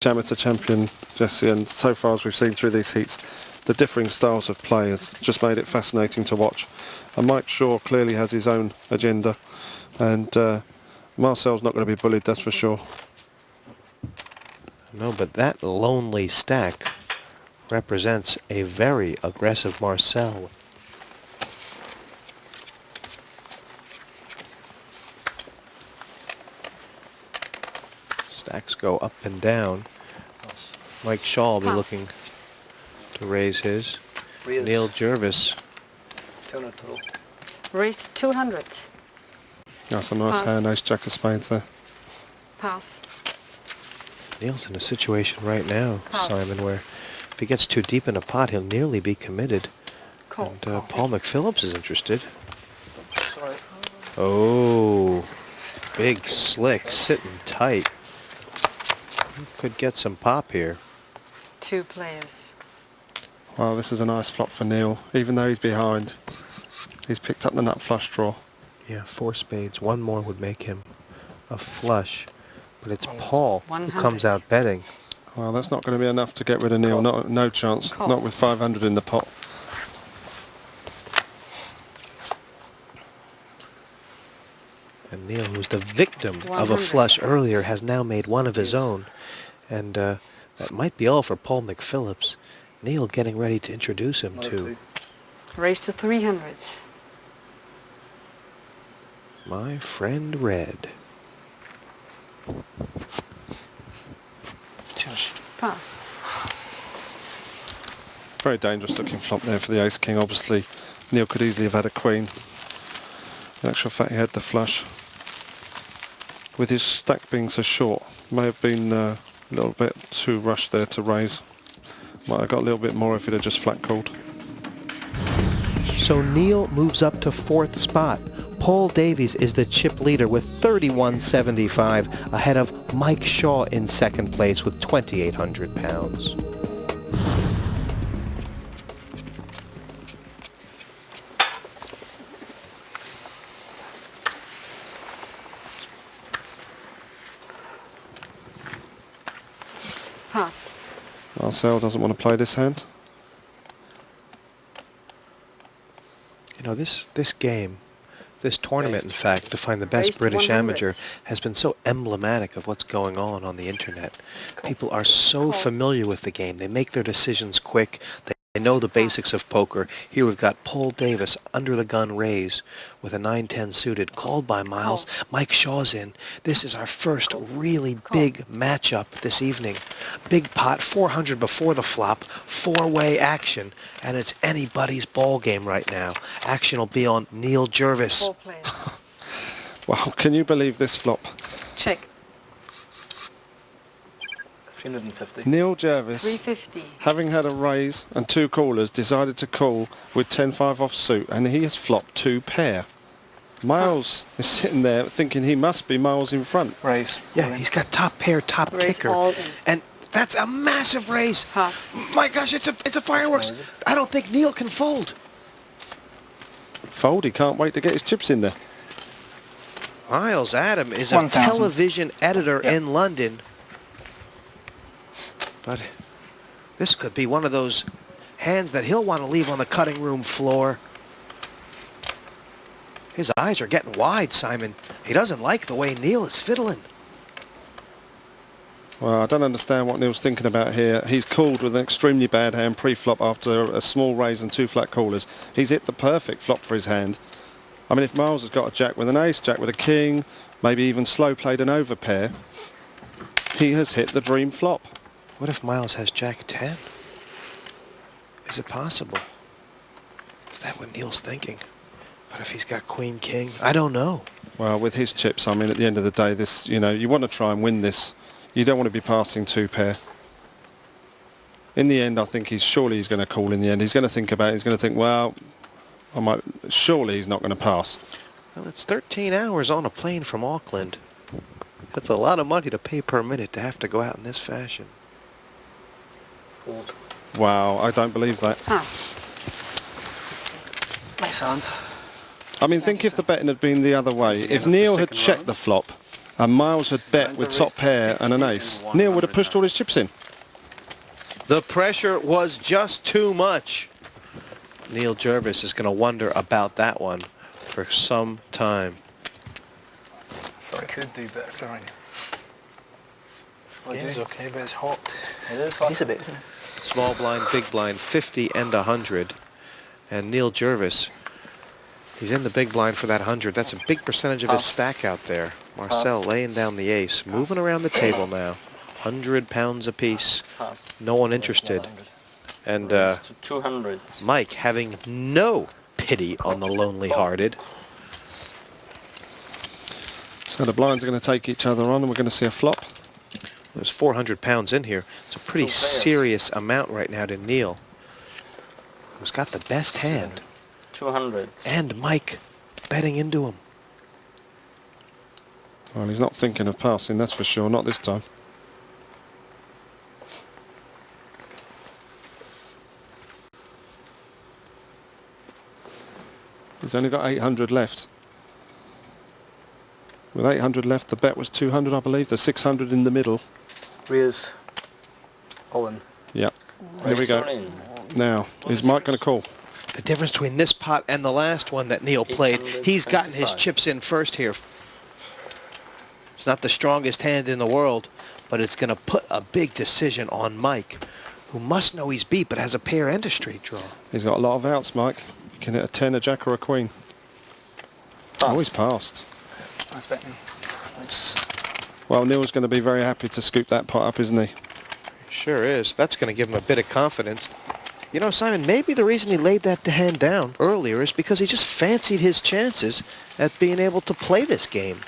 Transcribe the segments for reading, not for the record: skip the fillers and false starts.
amateur champion, Jesse, and so far as we've seen through these heats, the differing styles of play has just made it fascinating to watch. And Mike Shaw clearly has his own agenda, and Marcel's not going to be bullied, that's for sure. No, but that lonely stack represents a very aggressive Marcel. Stacks go up and down. Mike Shaw will be looking to raise his. Neil Jervis. Raise 200. That's a nice hand, ace jack of spades there. Pass. Neil's in a situation right now, Pass. Simon, where if he gets too deep in a pot, he'll nearly be committed. Call. And Paul McPhillips is interested. Sorry. Oh, big slick, sitting tight. He could get some pop here. 2 players. Well, this is a nice flop for Neil. Even though he's behind, he's picked up the nut flush draw. Yeah, 4 spades. One more would make him a flush. But it's Paul 100. who comes out betting. Well, that's not going to be enough to get rid of Neil. No chance. Call. Not with 500 in the pot. And Neil, who's the victim of a 100. flush earlier, has now made one of his own. And that might be all for Paul McPhillips. Neil getting ready to introduce him to Raise to 300. my friend Red. Pass. Very dangerous looking flop there for the ace king. Obviously, Neil could easily have had a queen. In actual fact, he had the flush. With his stack being so short, may have been a little bit too rushed there to raise. Might have got a little bit more if he'd have just flat called. So Neil moves up to 4th spot. Paul Davies is the chip leader with 31.75, ahead of Mike Shaw in 2nd place with 2,800 pounds. Pass. Marcel doesn't want to play this hand. You know, this game, this tournament, in fact, to find the Raised best to British 100. amateur, has been so emblematic of what's going on the internet. People are so Call. familiar with the game. They make their decisions quick. They know the basics of poker. Here we've got Paul Davis under the gun raise with a 9-10 suited, called by Miles. Call. Mike Shaw's in. This is our first really big matchup this evening. Big pot, 400 before the flop, 4-way action, and it's anybody's ball game right now. Action will be on Neil Jervis. 4 players. Wow, can you believe this flop? Check. 350. Neil Jervis, 350. having had a raise and 2 callers, decided to call with 10-5 off suit, and he has flopped 2 pair. Miles is sitting there thinking he must be miles in front. Raise. Yeah, he's got top pair, top Raise kicker. all in. And that's a massive raise. Pass. My gosh, it's a fireworks. I don't think Neil can fold. Fold, he can't wait to get his chips in there. Miles Adam is a 1,000. television editor Yep. in London. But this could be one of those hands that he'll want to leave on the cutting room floor. His eyes are getting wide, Simon. He doesn't like the way Neil is fiddling. Well, I don't understand what Neil's thinking about here. He's called with an extremely bad hand pre-flop after a small raise and 2 flat callers. He's hit the perfect flop for his hand. I mean, if Miles has got a jack with an ace, jack with a king, maybe even slow played an overpair, he has hit the dream flop. What if Miles has jack 10? Is it possible? Is that what Neil's thinking? What if he's got queen king? I don't know. Well, with his chips, I mean, at the end of the day, this, you know, you want to try and win this. You don't want to be passing 2 pair. In the end, I think he's going to call in the end. He's going to think about it. He's going to think, well, surely he's not going to pass. Well, it's 13 hours on a plane from Auckland. That's a lot of money to pay per minute to have to go out in this fashion. Fold. Wow, I don't believe that. Pass. Nice hand. I mean, think if the betting had been the other way. If Neil had checked the flop And Miles had bet with top pair and an ace. Neil would have pushed all his chips in. The pressure was just too much. Neil Jervis is going to wonder about that one for some time. Sorry. Could do better. Sorry. Okay. Game's okay, but it's hot. It is hot. It's a bit, isn't it? Small blind, big blind, 50 and 100. And Neil Jervis, he's in the big blind for that 100. That's a big percentage of his Pass. stack out there. Marcel laying down the ace, moving around the table now. 100 pounds apiece. Pass. No one interested. And Raise to 200. Mike having no pity on the lonely-hearted. So the blinds are going to take each other on and we're going to see a flop. There's 400 pounds in here. It's a pretty Two players. serious amount right now to Neil, who's got the best hand. 200. And Mike betting into him. Well, he's not thinking of passing, that's for sure. Not this time. He's only got 800 left. With 800 left, the bet was 200, I believe. The 600 in the middle. Raise. All in. Yeah. Here we Raise go. all in. Now, is Mike going to call? The difference between this pot and the last one that Neil played, he's gotten his 825. chips in first here. It's not the strongest hand in the world, but it's going to put a big decision on Mike, who must know he's beat but has a pair and a straight draw. He's got a lot of outs, Mike. You can hit a 10, a jack or a queen. Oh, he's passed. That's betting. Well, Neil's going to be very happy to scoop that pot up, isn't he? Sure is. That's going to give him a bit of confidence. You know, Simon, maybe the reason he laid that hand down earlier is because he just fancied his chances at being able to play this game.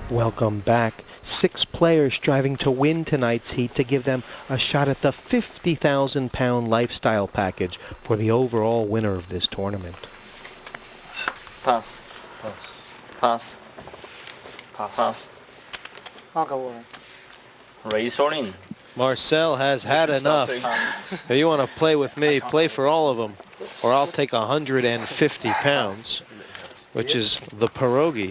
Welcome back. 6 players striving to win tonight's heat to give them a shot at the £50,000 lifestyle package for the overall winner of this tournament. Pass. Pass. Pass. Pass. Pass. I'll go all in. Raise all in. Marcel has had enough. Pass. If you want to play with me, play for all of them, or I'll take £150, which is the pierogi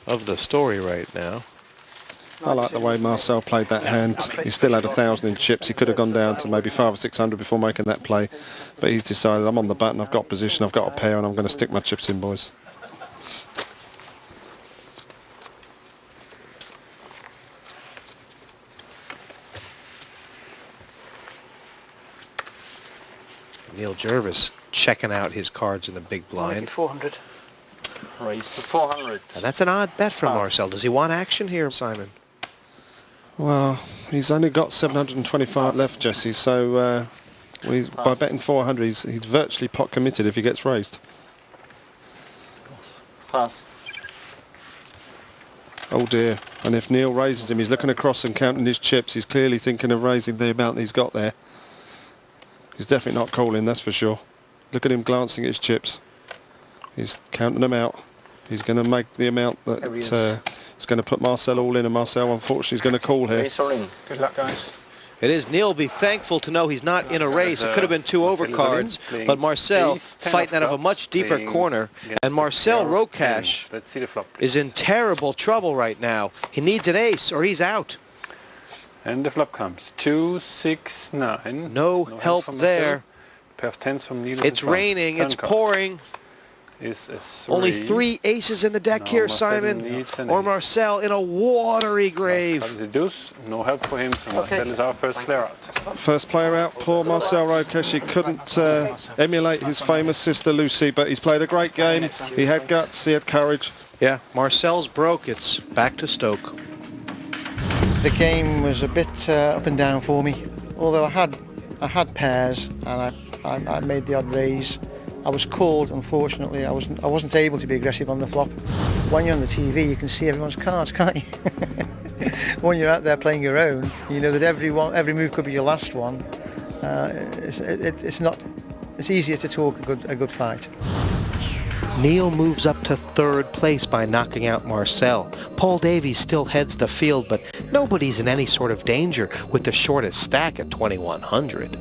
of the story right now. I like the way Marcel played that hand. He still had 1,000 in chips. He could have gone down to maybe 500 or 600 before making that play. But he's decided, I'm on the button, I've got position, I've got a pair, and I'm going to stick my chips in, boys. Neil Jervis checking out his cards in the big blind. 400. Raise to 400. And that's an odd bet from Pass. Marcel. Does he want action here, Simon? Well, he's only got 725 left, Jesse, so by betting 400, he's virtually pot committed if he gets raised. Pass. Oh dear. And if Neil raises him, he's looking across and counting his chips. He's clearly thinking of raising the amount he's got there. He's definitely not calling, that's for sure. Look at him glancing at his chips. He's counting them out. He's going to make the amount that There he is. is going to put Marcel all in, and Marcel unfortunately is going to call here. Raise all in. Good luck, guys. It is. Neil be thankful to know he's not in a race. It could have been 2 overcards, but Marcel fighting out of a much deeper corner, and Marcel Rocash Let's see the flop. is in terrible trouble right now. He needs an ace or he's out. And the flop comes. 2, 6, 9. No There's help from there. Pair of 10s from Neil. It's raining, it's pouring. Is a Only 3 aces in the deck No, here, Marcel Simon. needs an Or ace. Marcel in a watery grave. Comes the deuce. No help for him. So Marcel is our first player out. First player out, poor Marcel Rocash. He couldn't emulate his famous sister Lucy, but he's played a great game. He had guts, he had courage. Yeah, Marcel's broke. It's back to Stoke. The game was a bit up and down for me. Although I had pairs and I made the odd raise. I was called, unfortunately. I wasn't able to be aggressive on the flop. When you're on the TV, you can see everyone's cards, can't you? When you're out there playing your own, you know that every move could be your last one. It's easier to talk a good fight. Neil moves up to 3rd place by knocking out Marcel. Paul Davies still heads the field, but nobody's in any sort of danger with the shortest stack at 2100.